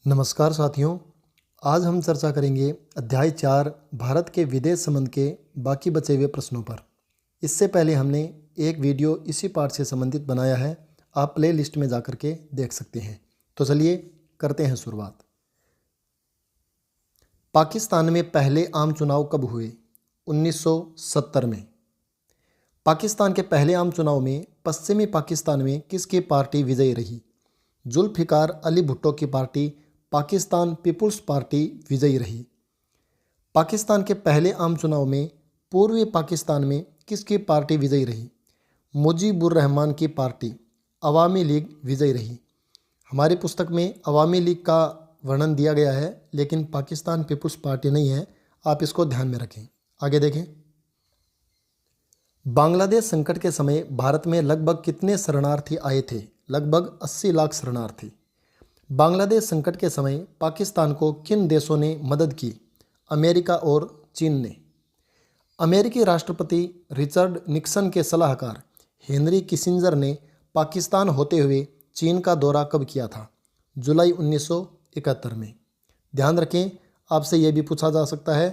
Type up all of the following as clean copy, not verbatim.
नमस्कार साथियों। आज हम चर्चा करेंगे अध्याय 4 भारत के विदेश संबंध के बाकी बचे हुए प्रश्नों पर। इससे पहले हमने एक वीडियो इसी पाठ से संबंधित बनाया है, आप प्ले लिस्ट में जाकर के देख सकते हैं। तो चलिए करते हैं शुरुआत। पाकिस्तान में पहले आम चुनाव कब हुए? 1970 में। पाकिस्तान के पहले आम चुनाव में पश्चिमी पाकिस्तान में किसकी पार्टी विजयी रही? जुल्फ़िकार अली भुट्टो की पार्टी पाकिस्तान पीपुल्स पार्टी विजयी रही। पाकिस्तान के पहले आम चुनाव में पूर्वी पाकिस्तान में किसकी पार्टी विजयी रही? मुजीबुर रहमान की पार्टी अवामी लीग विजयी रही। हमारी पुस्तक में अवामी लीग का वर्णन दिया गया है, लेकिन पाकिस्तान पीपुल्स पार्टी नहीं है, आप इसको ध्यान में रखें। आगे देखें। बांग्लादेश संकट के समय भारत में लगभग कितने शरणार्थी आए थे? लगभग 80 लाख शरणार्थी। बांग्लादेश संकट के समय पाकिस्तान को किन देशों ने मदद की? अमेरिका और चीन ने। अमेरिकी राष्ट्रपति रिचर्ड निक्सन के सलाहकार हेनरी किसिंजर ने पाकिस्तान होते हुए चीन का दौरा कब किया था? जुलाई 1971 में। ध्यान रखें, आपसे यह भी पूछा जा सकता है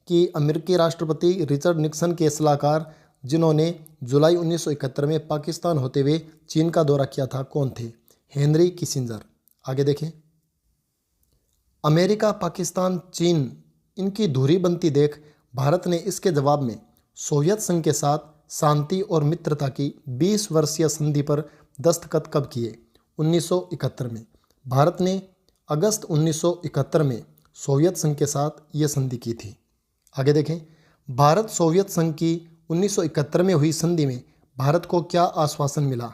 कि अमेरिकी राष्ट्रपति रिचर्ड निक्सन के सलाहकार जिन्होंने जुलाई 1971 में पाकिस्तान होते हुए चीन का दौरा किया था, कौन थे? Henry Kissinger. आगे देखें। अमेरिका, पाकिस्तान, चीन इनकी दूरी बनती देख भारत ने इसके जवाब में सोवियत संघ के साथ शांति और मित्रता की 20 वर्षीय संधि पर दस्तखत कब किए? 1971 में। भारत ने अगस्त 1971 में सोवियत संघ के साथ ये संधि की थी। आगे देखें। भारत सोवियत संघ की 1971 में हुई संधि में भारत को क्या आश्वासन मिला?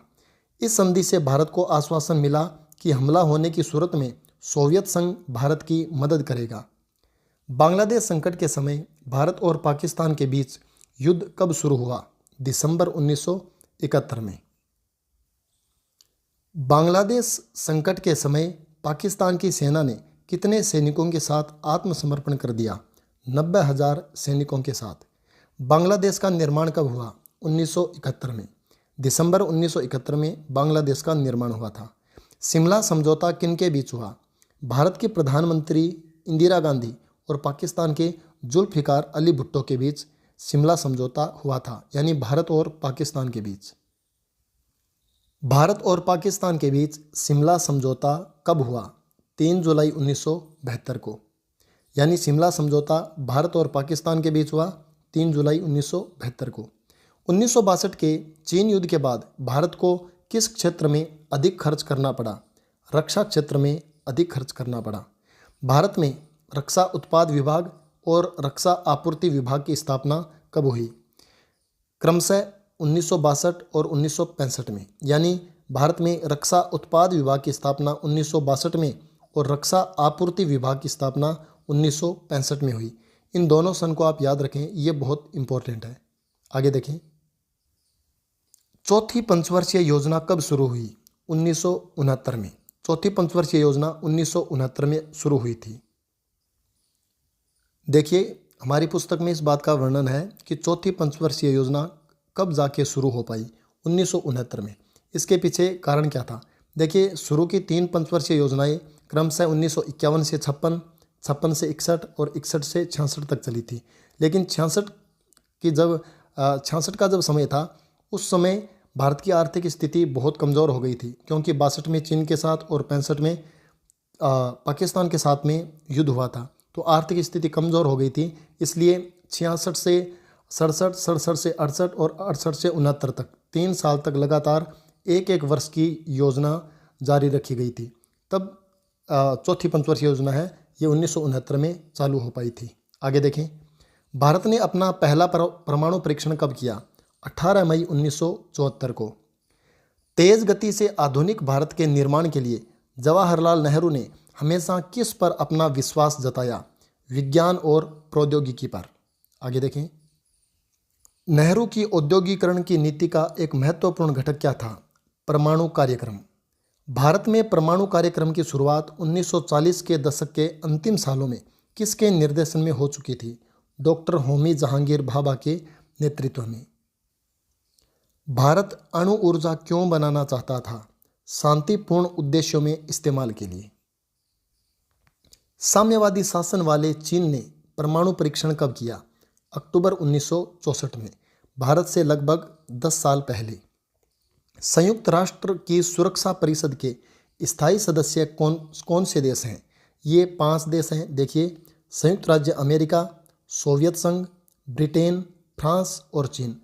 इस संधि से भारत को आश्वासन मिला कि हमला होने की सूरत में सोवियत संघ भारत की मदद करेगा। बांग्लादेश संकट के समय भारत और पाकिस्तान के बीच युद्ध कब शुरू हुआ? दिसंबर 1971 में। बांग्लादेश संकट के समय पाकिस्तान की सेना ने कितने सैनिकों के साथ आत्मसमर्पण कर दिया? 90,000 सैनिकों के साथ। बांग्लादेश का निर्माण कब हुआ? 1971 में। दिसंबर 1971 में बांग्लादेश का निर्माण हुआ था। शिमला समझौता किनके बीच हुआ? भारत की प्रधानमंत्री इंदिरा गांधी और पाकिस्तान के जुल्फ़िकार अली भुट्टो के बीच शिमला समझौता हुआ था, यानी भारत और पाकिस्तान के बीच। भारत और पाकिस्तान के बीच शिमला समझौता कब हुआ? 3 जुलाई 1972 को। यानी शिमला समझौता भारत और पाकिस्तान के बीच हुआ 3 जुलाई 1972 को। 1962 के चीन युद्ध के बाद भारत को किस क्षेत्र में अधिक खर्च करना पड़ा? रक्षा क्षेत्र में अधिक खर्च करना पड़ा। भारत में रक्षा उत्पाद विभाग और रक्षा आपूर्ति विभाग की स्थापना कब हुई? क्रमशः 1962 और 1965 में। यानी भारत में रक्षा उत्पाद विभाग की स्थापना 1962 में और रक्षा आपूर्ति विभाग की स्थापना 1965 में हुई। इन दोनों सन को आप याद रखें, ये बहुत इंपॉर्टेंट है। आगे देखें। चौथी पंचवर्षीय योजना कब शुरू हुई? 1969 में। चौथी पंचवर्षीय योजना 1969 में शुरू हुई थी। देखिए, हमारी पुस्तक में इस बात का वर्णन है कि चौथी पंचवर्षीय योजना कब जाके शुरू हो पाई? 1969 में। इसके पीछे कारण क्या था? देखिए, शुरू की 3 पंचवर्षीय योजनाएं क्रमशः 1951 से 56, 56 से 61 और 61 से 66 तक चली थी। लेकिन 66 का जब समय था, उस समय भारत की आर्थिक स्थिति बहुत कमज़ोर हो गई थी, क्योंकि 62 में चीन के साथ और 65 में पाकिस्तान के साथ में युद्ध हुआ था, तो आर्थिक स्थिति कमज़ोर हो गई थी। इसलिए 66 से 67, 67 से 68 और 68 से 69 तक 3 साल तक लगातार एक वर्ष की योजना जारी रखी गई थी। तब चौथी पंचवर्षीय योजना है, ये 1969 में चालू हो पाई थी। आगे देखें। भारत ने अपना पहला परमाणु परीक्षण कब किया? 18 मई 1974 को। तेज गति से आधुनिक भारत के निर्माण के लिए जवाहरलाल नेहरू ने हमेशा किस पर अपना विश्वास जताया? विज्ञान और प्रौद्योगिकी पर। आगे देखें। नेहरू की औद्योगिकरण की नीति का एक महत्वपूर्ण घटक क्या था? परमाणु कार्यक्रम। भारत में परमाणु कार्यक्रम की शुरुआत 1940 के दशक के अंतिम सालों में किसके निर्देशन में हो चुकी थी? डॉक्टर होमी जहांगीर भाभा के नेतृत्व में। भारत अणु ऊर्जा क्यों बनाना चाहता था? शांतिपूर्ण उद्देश्यों में इस्तेमाल के लिए। साम्यवादी शासन वाले चीन ने परमाणु परीक्षण कब किया? अक्टूबर 1964 में, भारत से लगभग 10 साल पहले। संयुक्त राष्ट्र की सुरक्षा परिषद के स्थायी सदस्य कौन कौन से देश हैं? ये 5 देश हैं। देखिए, संयुक्त राज्य अमेरिका, सोवियत संघ, ब्रिटेन, फ्रांस और चीन।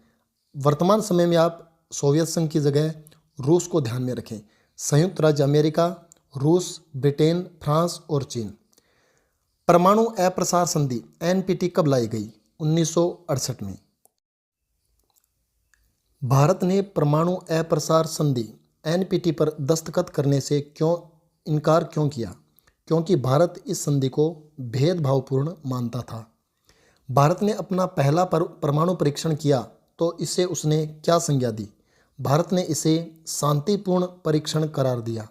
वर्तमान समय में आप सोवियत संघ की जगह रूस को ध्यान में रखें। संयुक्त राज्य अमेरिका, रूस, ब्रिटेन, फ्रांस और चीन। परमाणु अप्रसार संधि एनपीटी कब लाई गई? 1968 में। भारत ने परमाणु अप्रसार संधि एनपीटी पर दस्तखत करने से इनकार क्यों किया? क्योंकि भारत इस संधि को भेदभावपूर्ण मानता था। भारत ने अपना पहला परमाणु परीक्षण किया तो इसे उसने क्या संज्ञा दी? भारत ने इसे शांतिपूर्ण परीक्षण करार दिया।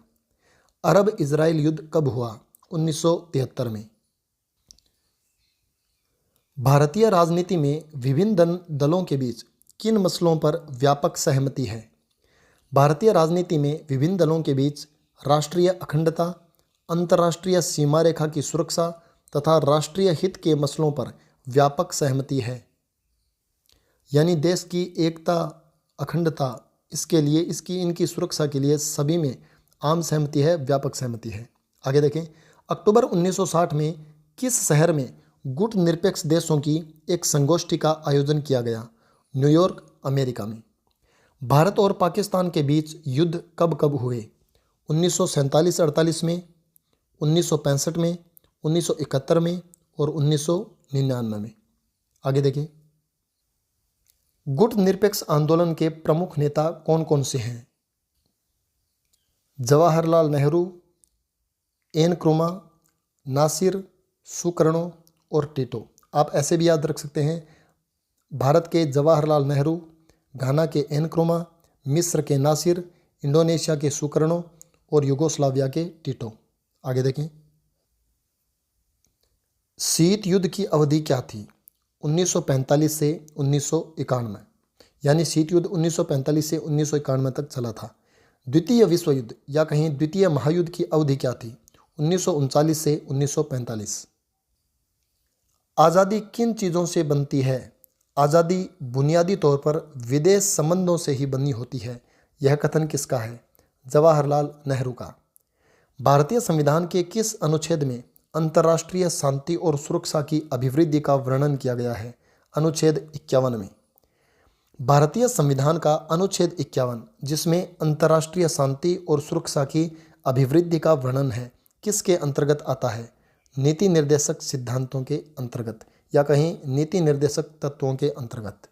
अरब इजराइल युद्ध कब हुआ? 1973 में। भारतीय राजनीति में विभिन्न दलों के बीच किन मसलों पर व्यापक सहमति है? भारतीय राजनीति में विभिन्न दलों के बीच राष्ट्रीय अखंडता, अंतर्राष्ट्रीय सीमा रेखा की सुरक्षा तथा राष्ट्रीय हित के मसलों पर व्यापक सहमति है। यानी देश की एकता, अखंडता, इसके लिए इनकी सुरक्षा के लिए सभी में आम सहमति है, व्यापक सहमति है। आगे देखें, अक्टूबर 1960 में किस शहर में गुट निरपेक्ष देशों की एक संगोष्ठी का आयोजन किया गया? न्यूयॉर्क, अमेरिका में। भारत और पाकिस्तान के बीच युद्ध कब कब हुए? 1947-48 में, 1965 में, 1971 में और 1999 में। आगे देखिए, गुट निरपेक्ष आंदोलन के प्रमुख नेता कौन कौन से हैं? जवाहरलाल नेहरू, एन क्रुमा, नासिर, सुकर्णो और टिटो। आप ऐसे भी याद रख सकते हैं, भारत के जवाहरलाल नेहरू, घाना के एन क्रुमा, मिस्र के नासिर, इंडोनेशिया के सुकर्णो और युगोस्लाविया के टिटो। आगे देखें, शीत युद्ध की अवधि क्या थी? 1945 से 1991, यानी शीत युद्ध 1945 से 1991 तक चला था। द्वितीय विश्व युद्ध या कहीं द्वितीय महायुद्ध की अवधि क्या थी? 1939 से 1945। आज़ादी किन चीज़ों से बनती है? आज़ादी बुनियादी तौर पर विदेश संबंधों से ही बनी होती है। यह कथन किसका है? जवाहरलाल नेहरू का। भारतीय संविधान के किस अनुच्छेद में अंतर्राष्ट्रीय शांति और सुरक्षा की अभिवृद्धि का वर्णन किया गया है? अनुच्छेद 51 में। भारतीय संविधान का अनुच्छेद 51, जिसमें अंतर्राष्ट्रीय शांति और सुरक्षा की अभिवृद्धि का वर्णन है, किसके अंतर्गत आता है? नीति निर्देशक सिद्धांतों के अंतर्गत या कहीं नीति निर्देशक तत्वों के अंतर्गत।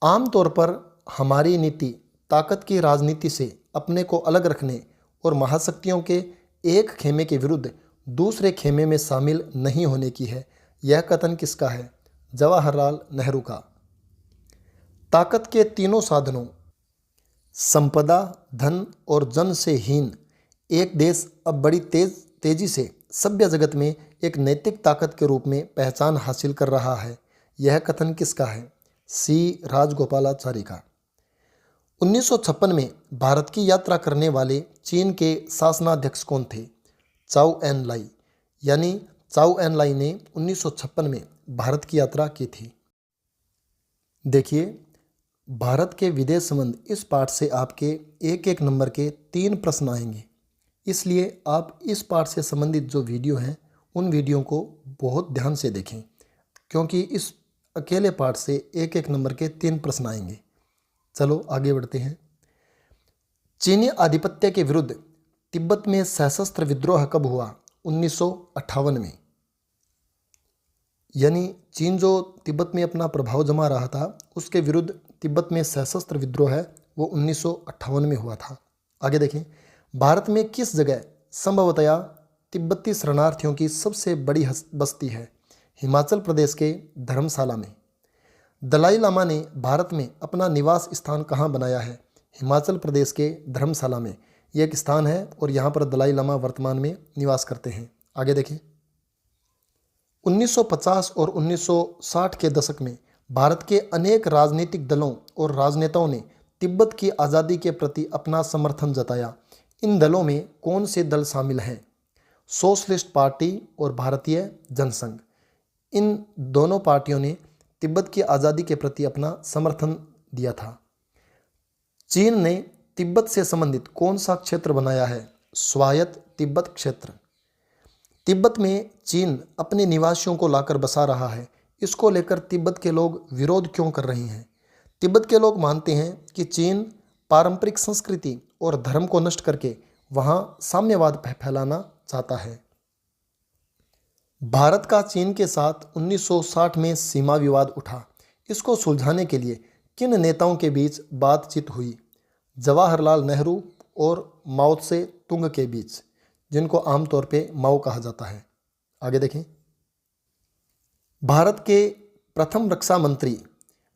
आमतौर पर हमारी नीति ताकत की राजनीति से अपने को अलग रखने और महाशक्तियों के एक खेमे के विरुद्ध दूसरे खेमे में शामिल नहीं होने की है। यह कथन किसका है? जवाहरलाल नेहरू का। ताकत के तीनों साधनों संपदा, धन और जन से हीन एक देश अब बड़ी तेजी से सभ्य जगत में एक नैतिक ताकत के रूप में पहचान हासिल कर रहा है। यह कथन किसका है? सी राजगोपालाचारी का। 1956 में भारत की यात्रा करने वाले चीन के शासनाध्यक्ष कौन थे? चाउ एन लाई। यानी चाउ एन लाई ने 1956 में भारत की यात्रा की थी। देखिए, भारत के विदेश संबंध इस पाठ से आपके एक एक नंबर के 3 प्रश्न आएंगे, इसलिए आप इस पाठ से संबंधित जो वीडियो हैं उन वीडियो को बहुत ध्यान से देखें, क्योंकि इस अकेले पाठ से एक एक नंबर के 3 प्रश्न आएंगे। चलो आगे बढ़ते हैं। चीनी आधिपत्य के विरुद्ध तिब्बत में सशस्त्र विद्रोह कब हुआ? 1958 में। यानी चीन जो तिब्बत में अपना प्रभाव जमा रहा था, उसके विरुद्ध तिब्बत में सशस्त्र विद्रोह है वो 1958 में हुआ था। आगे देखें, भारत में किस जगह संभवतया तिब्बती शरणार्थियों की सबसे बड़ी बस्ती है? हिमाचल प्रदेश के धर्मशाला में। दलाई लामा ने भारत में अपना निवास स्थान कहाँ बनाया है? हिमाचल प्रदेश के धर्मशाला में। यह एक स्थान है और यहाँ पर दलाई लामा वर्तमान में निवास करते हैं। आगे देखें, 1950 और 1960 के दशक में भारत के अनेक राजनीतिक दलों और राजनेताओं ने तिब्बत की आज़ादी के प्रति अपना समर्थन जताया। इन दलों में कौन से दल शामिल हैं? सोशलिस्ट पार्टी और भारतीय जनसंघ। इन दोनों पार्टियों ने तिब्बत की आज़ादी के प्रति अपना समर्थन दिया था। चीन ने तिब्बत से संबंधित कौन सा क्षेत्र बनाया है? स्वायत्त तिब्बत क्षेत्र। तिब्बत में चीन अपने निवासियों को लाकर बसा रहा है, इसको लेकर तिब्बत के लोग विरोध क्यों कर रहे हैं? तिब्बत के लोग मानते हैं कि चीन पारंपरिक संस्कृति और धर्म को नष्ट करके वहाँ साम्यवाद फैलाना चाहता है। भारत का चीन के साथ 1960 में सीमा विवाद उठा। इसको सुलझाने के लिए किन नेताओं के बीच बातचीत हुई? जवाहरलाल नेहरू और माओ त्से तुंग के बीच, जिनको आमतौर पे माओ कहा जाता है। आगे देखें। भारत के प्रथम रक्षा मंत्री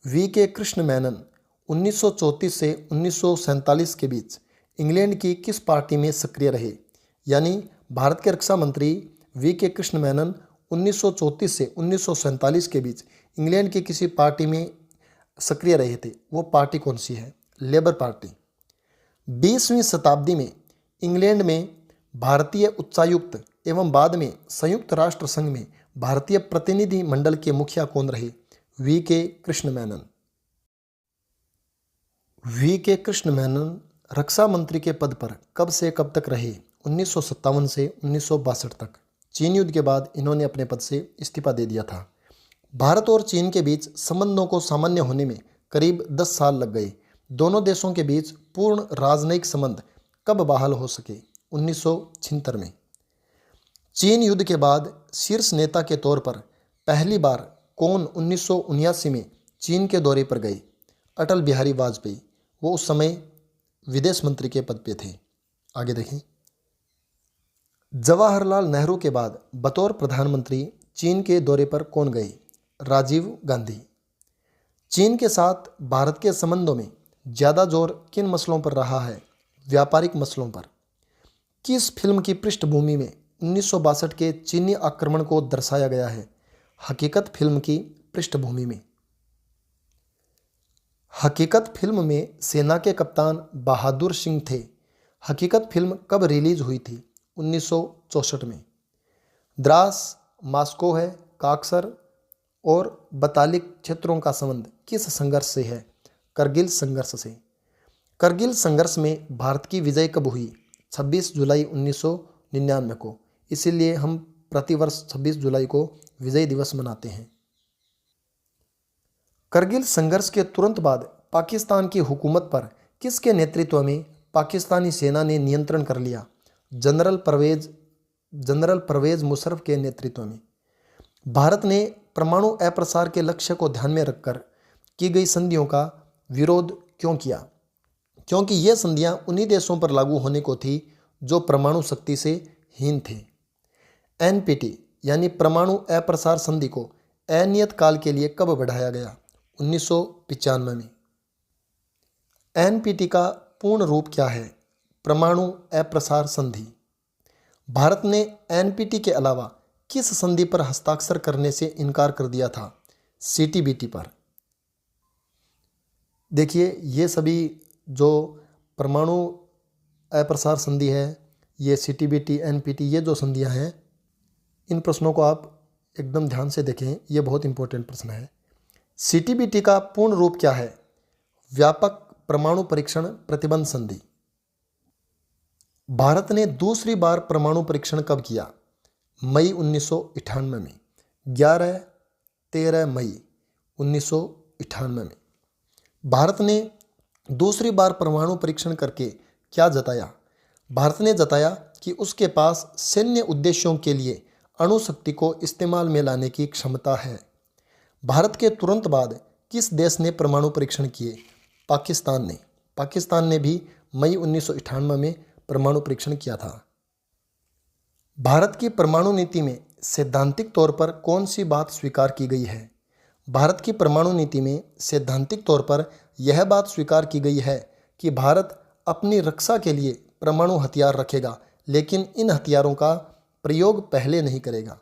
वी.के. कृष्ण मेनन 1934 से 1947 के बीच इंग्लैंड की किस पार्टी में सक्रिय रहे? यानी भारत के रक्षा मंत्री वी.के. कृष्ण मेनन 1934 से 1947 के बीच इंग्लैंड की किसी पार्टी में सक्रिय रहे थे। वो पार्टी कौन सी है? Labour party. 20वीं शताब्दी में इंग्लैंड में भारतीय उच्चायुक्त एवं बाद में संयुक्त राष्ट्र संघ में भारतीय प्रतिनिधि मंडल के मुखिया कौन रहे? वी.के. कृष्ण मेनन। वी.के. कृष्ण मेनन रक्षा मंत्री के पद पर कब से कब तक रहे? 1957 से 1962 तक। चीन युद्ध के बाद इन्होंने अपने पद से इस्तीफा दे दिया था। भारत और चीन के बीच संबंधों को सामान्य होने में करीब 10 साल लग गए। दोनों देशों के बीच पूर्ण राजनयिक संबंध कब बहाल हो सके? 1976 में। चीन युद्ध के बाद शीर्ष नेता के तौर पर पहली बार कौन 1979 में चीन के दौरे पर गए? अटल बिहारी वाजपेयी। वो उस समय विदेश मंत्री के पद पे थे। आगे देखें। जवाहरलाल नेहरू के बाद बतौर प्रधानमंत्री चीन के दौरे पर कौन गए? राजीव गांधी। चीन के साथ भारत के संबंधों में ज़्यादा जोर किन मसलों पर रहा है? व्यापारिक मसलों पर। किस फिल्म की पृष्ठभूमि में 1962 के चीनी आक्रमण को दर्शाया गया है? हकीकत फिल्म की पृष्ठभूमि में। हकीकत फिल्म में सेना के कप्तान बहादुर सिंह थे। हकीकत फिल्म कब रिलीज हुई थी? 1964 में। द्रास, मास्को है, काक्सर और बतालिक क्षेत्रों का संबंध किस संघर्ष से है? करगिल संघर्ष से। करगिल संघर्ष में भारत की विजय कब हुई? 26 जुलाई 1999 को। इसीलिए हम प्रतिवर्ष 26 जुलाई को विजय दिवस मनाते हैं। करगिल संघर्ष के तुरंत बाद पाकिस्तान की हुकूमत पर किसके नेतृत्व में पाकिस्तानी सेना ने नियंत्रण कर लिया? जनरल परवेज मुशर्रफ के नेतृत्व में। भारत ने परमाणु अप्रसार के लक्ष्य को ध्यान में रखकर की गई संधियों का विरोध क्यों किया? क्योंकि ये संधियां उन्हीं देशों पर लागू होने को थी जो परमाणु शक्ति से हीन थे। एनपीटी यानी परमाणु अप्रसार संधि को अनियत काल के लिए कब बढ़ाया गया? 1995 में। एनपीटी का पूर्ण रूप क्या है? परमाणु अप्रसार संधि। भारत ने एनपीटी के अलावा किस संधि पर हस्ताक्षर करने से इनकार कर दिया था? सीटीबीटी पर। देखिए, ये सभी जो परमाणु अप्रसार संधि है, ये सीटीबीटी, एनपीटी, ये जो संधियां हैं, इन प्रश्नों को आप एकदम ध्यान से देखें, ये बहुत इंपॉर्टेंट प्रश्न है। सीटीबीटी का पूर्ण रूप क्या है? व्यापक परमाणु परीक्षण प्रतिबंध संधि। भारत ने दूसरी बार परमाणु परीक्षण कब किया? मई 1998 में। 11-13 मई 1998 में। भारत ने दूसरी बार परमाणु परीक्षण करके क्या जताया? भारत ने जताया कि उसके पास सैन्य उद्देश्यों के लिए अणु शक्ति को इस्तेमाल में लाने की क्षमता है। भारत के तुरंत बाद किस देश ने परमाणु परीक्षण किए? पाकिस्तान ने। पाकिस्तान ने भी मई 1998 में परमाणु परीक्षण किया था। भारत की परमाणु नीति में सैद्धांतिक तौर पर कौन सी बात स्वीकार की गई है? भारत की परमाणु नीति में सैद्धांतिक तौर पर यह बात स्वीकार की गई है कि भारत अपनी रक्षा के लिए परमाणु हथियार रखेगा, लेकिन इन हथियारों का प्रयोग पहले नहीं करेगा।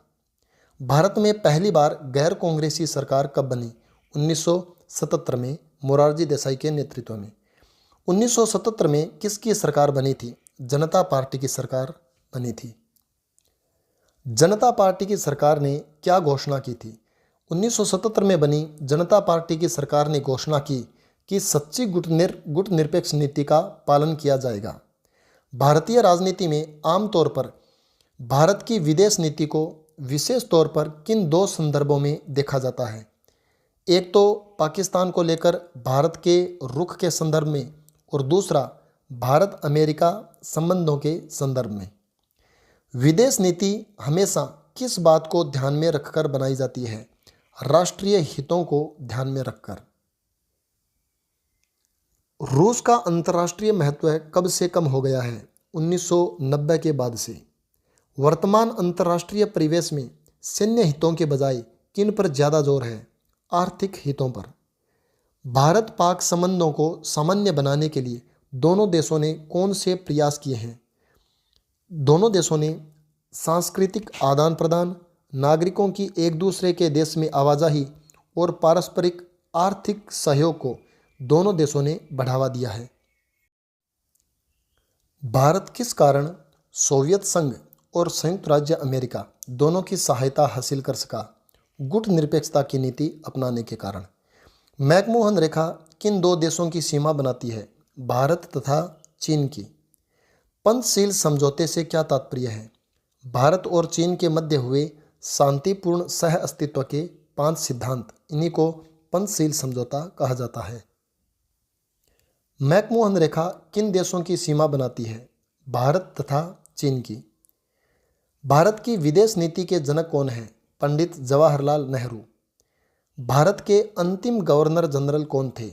भारत में पहली बार गैर कांग्रेसी सरकार कब बनी? 1977 में, मोरारजी देसाई के नेतृत्व में। 1977 में किसकी सरकार बनी थी? जनता पार्टी की सरकार बनी थी। जनता पार्टी की सरकार ने क्या घोषणा की थी? 1977 में बनी जनता पार्टी की सरकार ने घोषणा की कि सच्ची गुटनिरपेक्ष नीति का पालन किया जाएगा। भारतीय राजनीति में आमतौर पर भारत की विदेश नीति को विशेष तौर पर किन दो संदर्भों में देखा जाता है? एक तो पाकिस्तान को लेकर भारत के रुख के संदर्भ में और दूसरा भारत अमेरिका संबंधों के संदर्भ में। विदेश नीति हमेशा किस बात को ध्यान में रखकर बनाई जाती है? राष्ट्रीय हितों को ध्यान में रखकर। रूस का अंतर्राष्ट्रीय महत्व कब से कम हो गया है? 1990 के बाद से। वर्तमान अंतर्राष्ट्रीय परिवेश में सैन्य हितों के बजाय किन पर ज़्यादा जोर है? आर्थिक हितों पर। भारत पाक संबंधों को सामान्य बनाने के लिए दोनों देशों ने कौन से प्रयास किए हैं? दोनों देशों ने सांस्कृतिक आदान प्रदान, नागरिकों की एक दूसरे के देश में आवाजाही और पारस्परिक आर्थिक सहयोग को दोनों देशों ने बढ़ावा दिया है। भारत किस कारण सोवियत संघ और संयुक्त राज्य अमेरिका दोनों की सहायता हासिल कर सका? गुटनिरपेक्षता की नीति अपनाने के कारण। मैकमोहन रेखा किन दो देशों की सीमा बनाती है? भारत तथा चीन की। पंचशील समझौते से क्या तात्पर्य है? भारत और चीन के मध्य हुए शांतिपूर्ण सह अस्तित्व के 5 सिद्धांत, इन्हीं को पंचशील समझौता कहा जाता है। मैकमोहन रेखा किन देशों की सीमा बनाती है? भारत तथा चीन की। भारत की विदेश नीति के जनक कौन है? पंडित जवाहरलाल नेहरू। भारत के अंतिम गवर्नर जनरल कौन थे?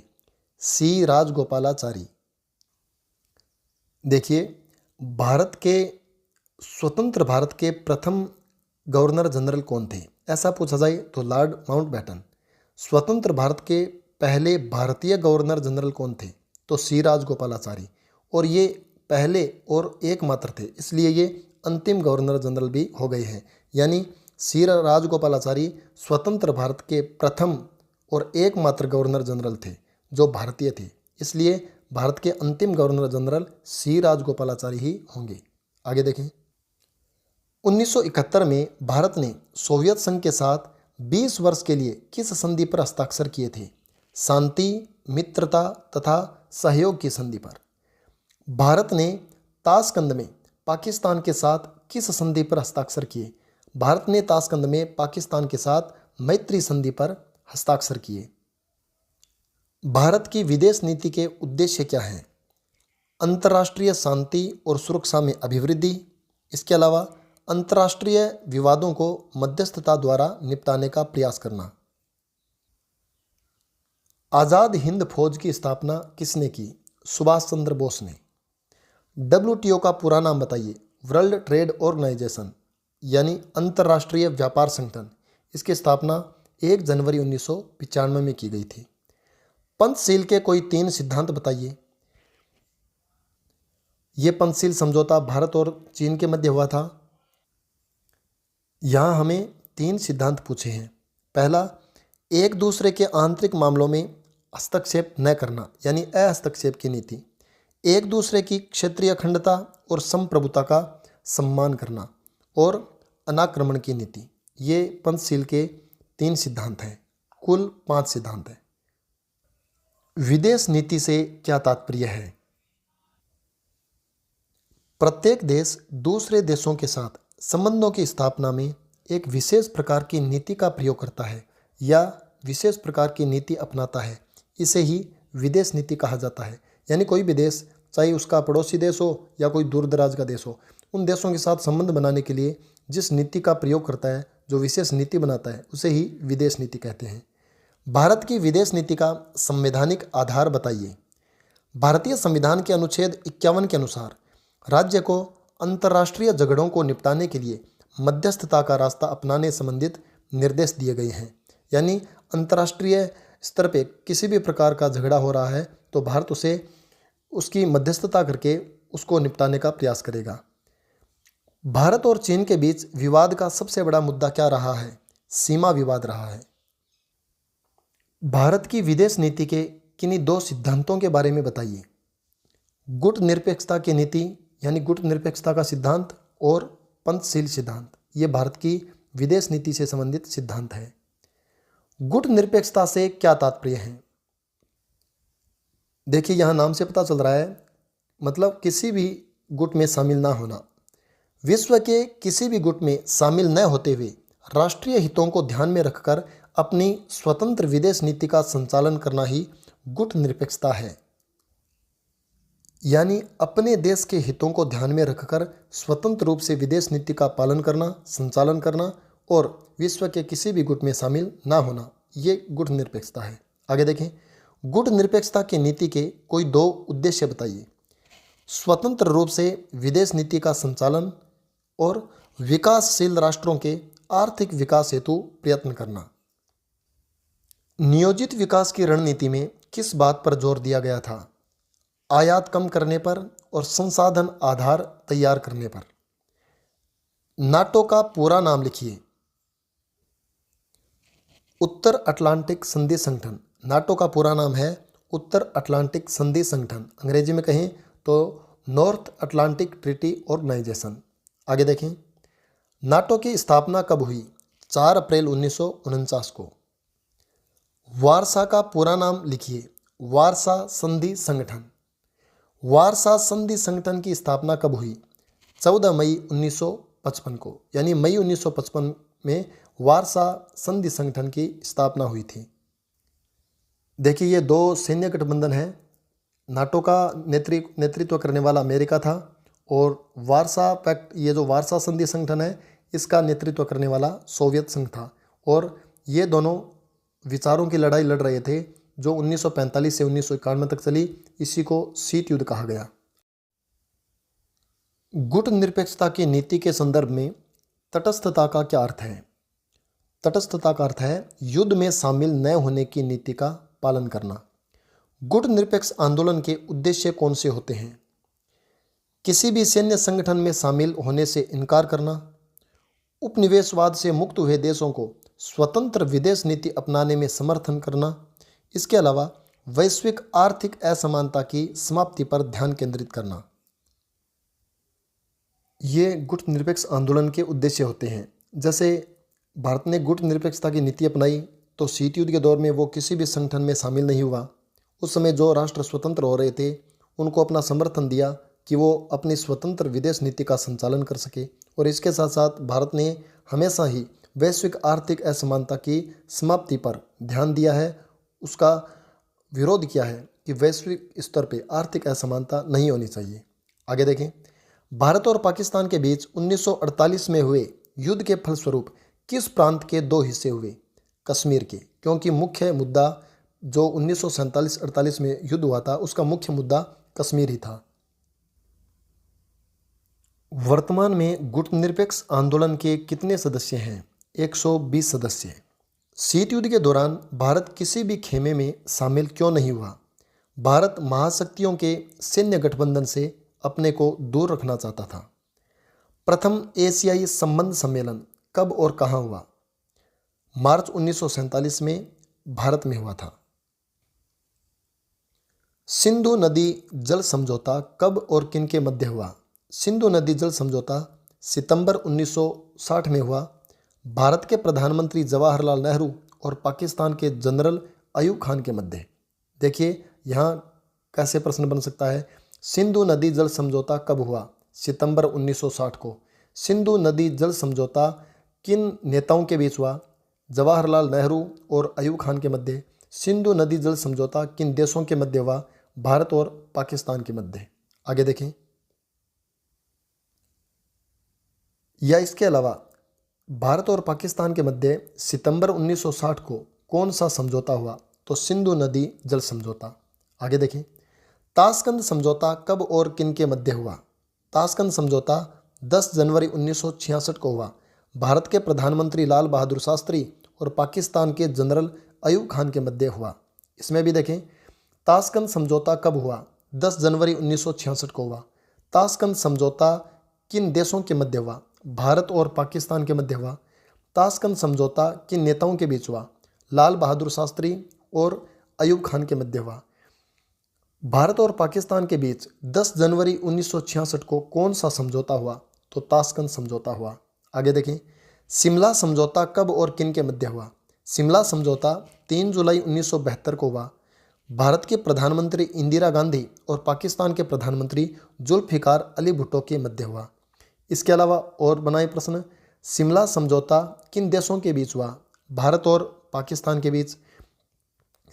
सी राजगोपालाचारी। देखिए, स्वतंत्र भारत के प्रथम गवर्नर जनरल कौन थे? ऐसा पूछा जाए तो लॉर्ड माउंटबेटन। स्वतंत्र भारत के पहले भारतीय गवर्नर जनरल कौन थे? तो सी राजगोपालाचारी। और ये पहले और एकमात्र थे, इसलिए ये अंतिम गवर्नर जनरल भी हो गए हैं। यानी सी राजगोपालाचारी स्वतंत्र भारत के प्रथम और एकमात्र गवर्नर जनरल थे जो भारतीय थे, इसलिए भारत के अंतिम गवर्नर जनरल सी राजगोपालाचारी ही होंगे। आगे देखें। 1971 में भारत ने सोवियत संघ के साथ 20 वर्ष के लिए किस संधि पर हस्ताक्षर किए थे? शांति, मित्रता तथा सहयोग की संधि पर। भारत ने ताशकंद में पाकिस्तान के साथ किस संधि पर हस्ताक्षर किए? भारत ने ताशकंद में पाकिस्तान के साथ मैत्री संधि पर हस्ताक्षर किए। भारत की विदेश नीति के उद्देश्य क्या हैं? अंतर्राष्ट्रीय शांति और सुरक्षा में अभिवृद्धि, इसके अलावा अंतर्राष्ट्रीय विवादों को मध्यस्थता द्वारा निपटाने का प्रयास करना। आज़ाद हिंद फौज की स्थापना किसने की? सुभाष चंद्र बोस ने। WTO का पूरा नाम बताइए। वर्ल्ड ट्रेड ऑर्गेनाइजेशन, यानी अंतर्राष्ट्रीय व्यापार संगठन। इसकी स्थापना 1 जनवरी 1995 में की गई थी। पंचशील के कोई 3 सिद्धांत बताइए। ये पंचशील समझौता भारत और चीन के मध्य हुआ था। यहाँ हमें 3 सिद्धांत पूछे हैं। पहला, एक दूसरे के आंतरिक मामलों में हस्तक्षेप न करना, यानी अहस्तक्षेप की नीति। एक दूसरे की क्षेत्रीय अखंडता और संप्रभुता का सम्मान करना और अनाक्रमण की नीति। ये पंचशील के 3 सिद्धांत हैं। कुल 5 सिद्धांत हैं। विदेश नीति से क्या तात्पर्य है? प्रत्येक देश दूसरे देशों के साथ संबंधों की स्थापना में एक विशेष प्रकार की नीति का प्रयोग करता है या विशेष प्रकार की नीति अपनाता है। इसे ही विदेश नीति कहा जाता है। यानी कोई भी देश, चाहे उसका पड़ोसी देश हो या कोई दूर दराज का देश हो, उन देशों के साथ संबंध बनाने के लिए जिस नीति का प्रयोग करता है, जो विशेष नीति बनाता है, उसे ही विदेश नीति कहते हैं। भारत की विदेश नीति का संवैधानिक आधार बताइए। भारतीय संविधान के अनुच्छेद 51 के अनुसार राज्य को अंतर्राष्ट्रीय झगड़ों को निपटाने के लिए मध्यस्थता का रास्ता अपनाने संबंधित निर्देश दिए गए हैं। यानी अंतर्राष्ट्रीय स्तर पे किसी भी प्रकार का झगड़ा हो रहा है तो भारत उसकी मध्यस्थता करके उसको निपटाने का प्रयास करेगा। भारत और चीन के बीच विवाद का सबसे बड़ा मुद्दा क्या रहा है? सीमा विवाद रहा है। भारत की विदेश नीति के किन्हीं 2 सिद्धांतों के बारे में बताइए। गुटनिरपेक्षता की नीति, यानी गुटनिरपेक्षता का सिद्धांत, और पंचशील सिद्धांत। ये भारत की विदेश नीति से संबंधित सिद्धांत है। गुट निरपेक्षता से क्या तात्पर्य है? देखिए यहाँ नाम से पता चल रहा है, मतलब किसी भी गुट में शामिल ना होना। विश्व के किसी भी गुट में शामिल न होते हुए राष्ट्रीय हितों को ध्यान में रखकर अपनी स्वतंत्र विदेश नीति का संचालन करना ही गुट निरपेक्षता है। यानी अपने देश के हितों को ध्यान में रखकर स्वतंत्र रूप से विदेश नीति का पालन करना, संचालन करना और विश्व के किसी भी गुट में शामिल ना होना, ये गुट निरपेक्षता है। आगे देखें, गुट निरपेक्षता की नीति के कोई दो उद्देश्य बताइए। स्वतंत्र रूप से विदेश नीति का संचालन और विकासशील राष्ट्रों के आर्थिक विकास हेतु प्रयत्न करना। नियोजित विकास की रणनीति में किस बात पर जोर दिया गया था? आयात कम करने पर और संसाधन आधार तैयार करने पर। नाटो का पूरा नाम लिखिए। उत्तर अटलांटिक संधि संगठन। नाटो का पूरा नाम है उत्तर अटलांटिक संधि संगठन, अंग्रेजी में कहें तो नॉर्थ अटलांटिक ट्रीटी ऑर्गेनाइजेशन। आगे देखें, नाटो की स्थापना कब हुई? 4 अप्रैल 1949 को। वारसा का पूरा नाम लिखिए। वारसा संधि संगठन। वारसा संधि संगठन की स्थापना कब हुई? 14 मई 1955 को, यानी मई 1955 में वारसा संधि संगठन की स्थापना हुई थी। देखिए ये दो सैन्य गठबंधन है। नाटो का नेतृत्व करने वाला अमेरिका था और वारसा पैक्ट, ये जो वारसा संधि संगठन है, इसका नेतृत्व करने वाला सोवियत संघ था। और ये दोनों विचारों की लड़ाई लड़ रहे थे जो 1945 से 1991 तक चली। इसी को शीत युद्ध कहा गया। गुट निरपेक्षता की नीति के संदर्भ में तटस्थता का क्या अर्थ है? तटस्थता का अर्थ है युद्ध में शामिल न होने की नीति का पालन करना। गुट निरपेक्ष आंदोलन के उद्देश्य कौन से होते हैं? किसी भी सैन्य संगठन में शामिल होने से इनकार करना, उपनिवेशवाद से मुक्त हुए देशों को स्वतंत्र विदेश नीति अपनाने में समर्थन करना, इसके अलावा वैश्विक आर्थिक असमानता की समाप्ति पर ध्यान केंद्रित करना। ये गुट निरपेक्ष आंदोलन के उद्देश्य होते हैं। जैसे भारत ने गुट निरपेक्षता की नीति अपनाई तो शीत युद्ध के दौर में वो किसी भी संगठन में शामिल नहीं हुआ। उस समय जो राष्ट्र स्वतंत्र हो रहे थे उनको अपना समर्थन दिया कि वो अपनी स्वतंत्र विदेश नीति का संचालन कर सके। और इसके साथ साथ भारत ने हमेशा ही वैश्विक आर्थिक असमानता की समाप्ति पर ध्यान दिया है, उसका विरोध किया है कि वैश्विक स्तर पे आर्थिक असमानता नहीं होनी चाहिए। आगे देखें, भारत और पाकिस्तान के बीच 1948 में हुए युद्ध के फलस्वरूप किस प्रांत के दो हिस्से हुए? कश्मीर के, क्योंकि मुख्य मुद्दा जो 1947-48 में युद्ध हुआ था उसका मुख्य मुद्दा कश्मीर ही था। वर्तमान में गुट निरपेक्ष आंदोलन के कितने सदस्य हैं? 120 सदस्य। शीत युद्ध के दौरान भारत किसी भी खेमे में शामिल क्यों नहीं हुआ? भारत महाशक्तियों के सैन्य गठबंधन से अपने को दूर रखना चाहता था। प्रथम एशियाई संबंध सम्मेलन कब और कहाँ हुआ? मार्च 1947 में भारत में हुआ था। सिंधु नदी जल समझौता कब और किन के मध्य हुआ? सिंधु नदी जल समझौता सितंबर 1960 में हुआ। भारत के प्रधानमंत्री जवाहरलाल नेहरू और पाकिस्तान के जनरल अयूब खान के मध्य। देखिए यहाँ कैसे प्रश्न बन सकता है। सिंधु नदी जल समझौता कब हुआ? सितंबर 1960 को। सिंधु नदी जल समझौता किन नेताओं के बीच हुआ? जवाहरलाल नेहरू और अयूब खान के मध्य। सिंधु नदी जल समझौता किन देशों के मध्य हुआ? भारत और पाकिस्तान के मध्य। आगे देखें, या इसके अलावा भारत और पाकिस्तान के मध्य सितंबर 1960 को कौन सा समझौता हुआ? तो सिंधु नदी जल समझौता। आगे देखें, ताशकंद समझौता कब और किन के मध्य हुआ? ताशकंद समझौता 10 जनवरी 1966 को हुआ। भारत के प्रधानमंत्री लाल बहादुर शास्त्री और पाकिस्तान के जनरल अयूब खान के मध्य हुआ। इसमें भी देखें, ताशकंद समझौता कब हुआ? 10 जनवरी 1966 को हुआ। ताशकंद समझौता किन देशों के मध्य हुआ? भारत और पाकिस्तान के मध्य हुआ। ताशकंद समझौता किन नेताओं के बीच हुआ? लाल बहादुर शास्त्री और अयूब खान के मध्य हुआ। भारत और पाकिस्तान के बीच 10 जनवरी 1966 को कौन सा समझौता हुआ? तो ताशकंद समझौता हुआ। आगे देखें, शिमला समझौता कब और किन के मध्य हुआ? शिमला समझौता 3 जुलाई 1972 को हुआ। भारत के प्रधानमंत्री इंदिरा गांधी और पाकिस्तान के प्रधानमंत्री जुल्फिकार अली भुट्टो के मध्य हुआ। इसके अलावा और बनाए प्रश्न, शिमला समझौता किन देशों के बीच हुआ? भारत और पाकिस्तान के बीच।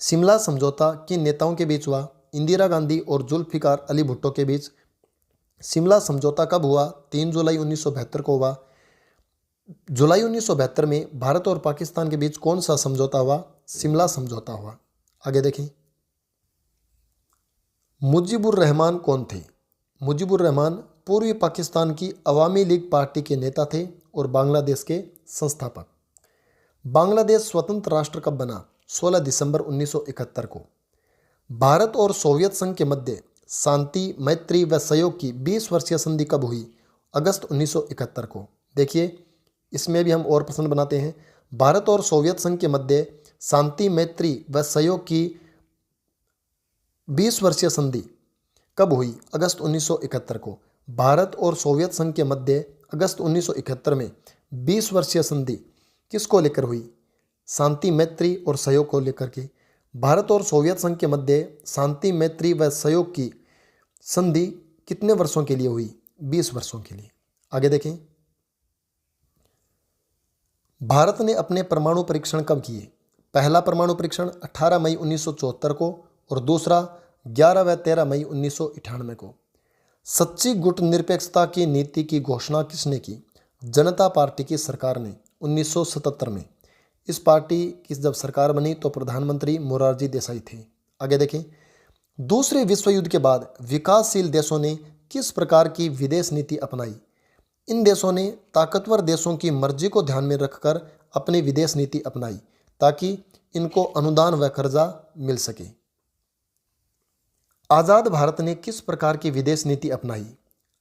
शिमला समझौता किन नेताओं के बीच हुआ? इंदिरा गांधी और जुल्फिकार अली भुट्टो के बीच। शिमला समझौता कब हुआ? 3 जुलाई 1972 को हुआ। जुलाई 1972 में भारत और पाकिस्तान के बीच कौन सा समझौता हुआ? शिमला समझौता हुआ। आगे देखें, मुजीबुर रहमान कौन थे? मुजीबुर रहमान पूर्वी पाकिस्तान की अवामी लीग पार्टी के नेता थे और बांग्लादेश के संस्थापक। बांग्लादेश स्वतंत्र राष्ट्र कब बना? 16 दिसंबर 1971 को। भारत और सोवियत संघ के मध्य शांति, मैत्री व सहयोग की 20 वर्षीय संधि कब हुई? अगस्त 1971 को। देखिए, इसमें भी हम और प्रश्न बनाते हैं। भारत और सोवियत संघ के मध्य शांति, मैत्री व सहयोग की 20 वर्षीय संधि कब हुई? अगस्त 1971 को। भारत और सोवियत संघ के मध्य अगस्त 1971 में 20 वर्षीय संधि किसको लेकर हुई? शांति, मैत्री और सहयोग को लेकर के। भारत और सोवियत संघ के मध्य शांति, मैत्री व सहयोग की संधि कितने वर्षों के लिए हुई? 20 वर्षों के लिए। आगे देखें, भारत ने अपने परमाणु परीक्षण कब किए? पहला परमाणु परीक्षण 18 मई 1974 को और दूसरा 11 व 13 मई 1998 को। सच्ची गुटनिरपेक्षता की नीति की घोषणा किसने की? जनता पार्टी की सरकार ने 1977 में। इस पार्टी की जब सरकार बनी तो प्रधानमंत्री मोरारजी देसाई थे। आगे देखें, दूसरे विश्व युद्ध के बाद विकासशील देशों ने किस प्रकार की विदेश नीति अपनाई? इन देशों ने ताकतवर देशों की मर्जी को ध्यान में रखकर अपनी विदेश नीति अपनाई ताकि इनको अनुदान व कर्जा मिल सके। आज़ाद भारत ने किस प्रकार की विदेश नीति अपनाई?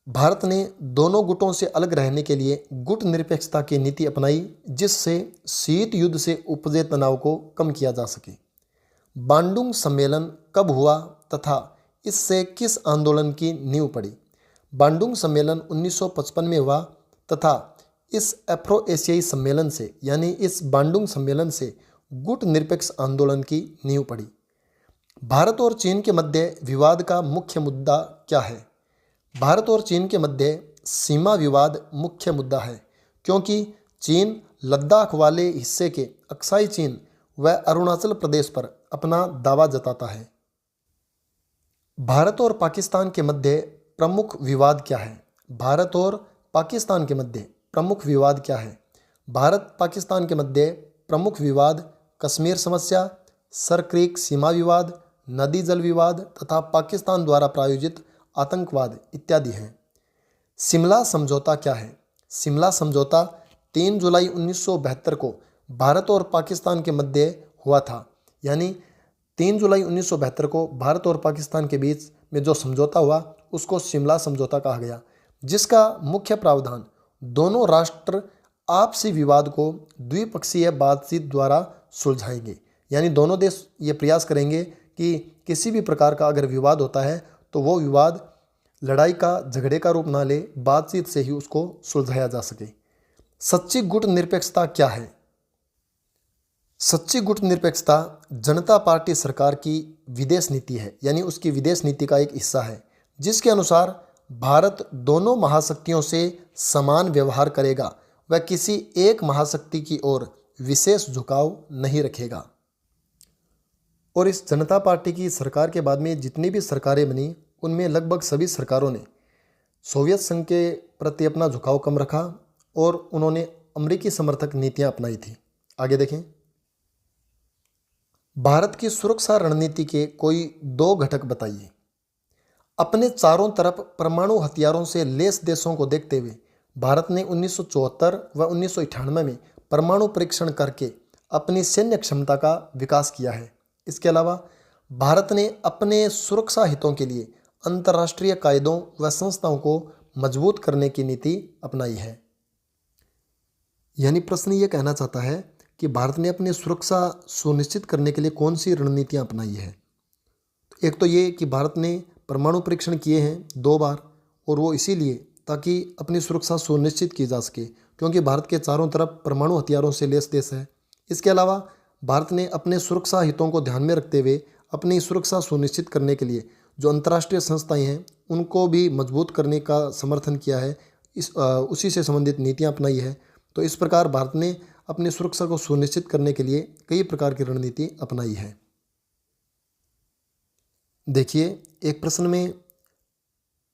भारत ने दोनों गुटों से अलग रहने के लिए गुट निरपेक्षता की नीति अपनाई जिससे शीत युद्ध से उपजे तनाव को कम किया जा सके। बांडुंग सम्मेलन कब हुआ तथा इससे किस आंदोलन की नींव पड़ी? बांडुंग सम्मेलन 1955 में हुआ तथा इस अफ्रो एशियाई सम्मेलन से यानी इस बांडुंग सम्मेलन से गुट निरपेक्ष आंदोलन की नींव पड़ी। भारत और चीन के मध्य विवाद का मुख्य मुद्दा क्या है? भारत और चीन के मध्य सीमा विवाद मुख्य मुद्दा है क्योंकि चीन लद्दाख वाले हिस्से के अक्साई चीन व अरुणाचल प्रदेश पर अपना दावा जताता है। भारत और पाकिस्तान के मध्य प्रमुख विवाद क्या है? भारत और पाकिस्तान के मध्य प्रमुख विवाद क्या है? भारत पाकिस्तान के मध्य प्रमुख विवाद कश्मीर समस्या, सर क्रीक सीमा विवाद, नदी जल विवाद तथा पाकिस्तान द्वारा प्रायोजित आतंकवाद इत्यादि हैं। शिमला समझौता क्या है? शिमला समझौता 3 जुलाई 1972 को भारत और पाकिस्तान के मध्य हुआ था। यानी 3 जुलाई 1972 को भारत और पाकिस्तान के बीच में जो समझौता हुआ उसको शिमला समझौता कहा गया, जिसका मुख्य प्रावधान दोनों राष्ट्र आपसी विवाद को द्विपक्षीय बातचीत द्वारा सुलझाएंगे। यानी दोनों देश ये प्रयास करेंगे कि किसी भी प्रकार का अगर विवाद होता है तो वो विवाद लड़ाई का, झगड़े का रूप ना ले, बातचीत से ही उसको सुलझाया जा सके। सच्ची गुट निरपेक्षता क्या है? सच्ची गुट निरपेक्षता जनता पार्टी सरकार की विदेश नीति है, यानी उसकी विदेश नीति का एक हिस्सा है जिसके अनुसार भारत दोनों महाशक्तियों से समान व्यवहार करेगा व किसी एक महाशक्ति की ओर विशेष झुकाव नहीं रखेगा। और इस जनता पार्टी की सरकार के बाद में जितनी भी सरकारें बनी उनमें लगभग सभी सरकारों ने सोवियत संघ के प्रति अपना झुकाव कम रखा और उन्होंने अमेरिकी समर्थक नीतियां अपनाई थी। आगे देखें, भारत की सुरक्षा रणनीति के कोई 2 घटक बताइए। अपने चारों तरफ परमाणु हथियारों से लैस देशों को देखते हुए भारत ने 1974 व 1998 में परमाणु परीक्षण करके अपनी सैन्य क्षमता का विकास किया है। इसके अलावा भारत ने अपने सुरक्षा हितों के लिए अंतर्राष्ट्रीय कायदों व संस्थाओं को मजबूत करने की नीति अपनाई है। यानी प्रश्न ये कहना चाहता है कि भारत ने अपनी सुरक्षा सुनिश्चित करने के लिए कौन सी रणनीतियां अपनाई है। एक तो ये कि भारत ने परमाणु परीक्षण किए हैं 2 बार और वो इसीलिए ताकि अपनी सुरक्षा सुनिश्चित की जा सके, क्योंकि भारत के चारों तरफ परमाणु हथियारों से लैस देश है। इसके अलावा भारत ने अपने सुरक्षा हितों को ध्यान में रखते हुए अपनी सुरक्षा सुनिश्चित करने के लिए जो अंतर्राष्ट्रीय संस्थाएं हैं उनको भी मजबूत करने का समर्थन किया है, उसी से संबंधित नीतियां अपनाई है। तो इस प्रकार भारत ने अपनी सुरक्षा को सुनिश्चित करने के लिए कई प्रकार की रणनीति अपनाई है। देखिए, एक प्रश्न में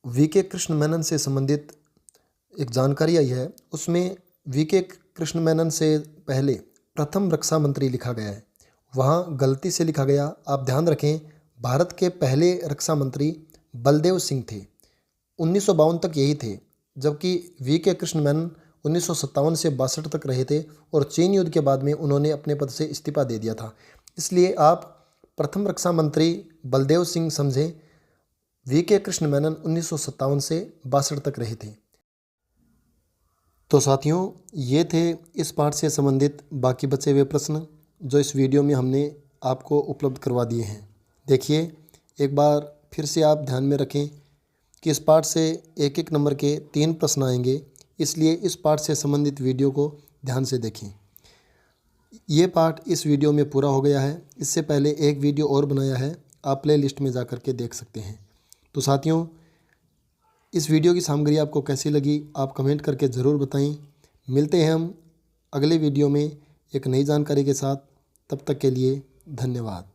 वीके कृष्ण मेनन से संबंधित एक जानकारी आई है। उसमें वीके कृष्ण मेनन से पहले प्रथम रक्षा मंत्री लिखा गया है, वहाँ गलती से लिखा गया। आप ध्यान रखें, भारत के पहले रक्षा मंत्री बलदेव सिंह थे, 1952 तक यही थे, जबकि वीके कृष्ण मेनन 1957 से 62 तक रहे थे और चीन युद्ध के बाद में उन्होंने अपने पद से इस्तीफा दे दिया था। इसलिए आप प्रथम रक्षा मंत्री बलदेव सिंह समझें, वीके कृष्ण मेनन 1957 से 62 तक रहे थे। तो साथियों, ये थे इस पाठ से संबंधित बाकी बचे हुए प्रश्न जो इस वीडियो में हमने आपको उपलब्ध करवा दिए हैं। देखिए, एक बार फिर से आप ध्यान में रखें कि इस पाठ से एक एक नंबर के 3 प्रश्न आएंगे, इसलिए इस पाठ से संबंधित वीडियो को ध्यान से देखें। ये पाठ इस वीडियो में पूरा हो गया है। इससे पहले एक वीडियो और बनाया है, आप प्ले लिस्ट में जा कर के देख सकते हैं। तो साथियों, इस वीडियो की सामग्री आपको कैसी लगी आप कमेंट करके ज़रूर बताएं। मिलते हैं हम अगले वीडियो में एक नई जानकारी के साथ। तब तक के लिए धन्यवाद।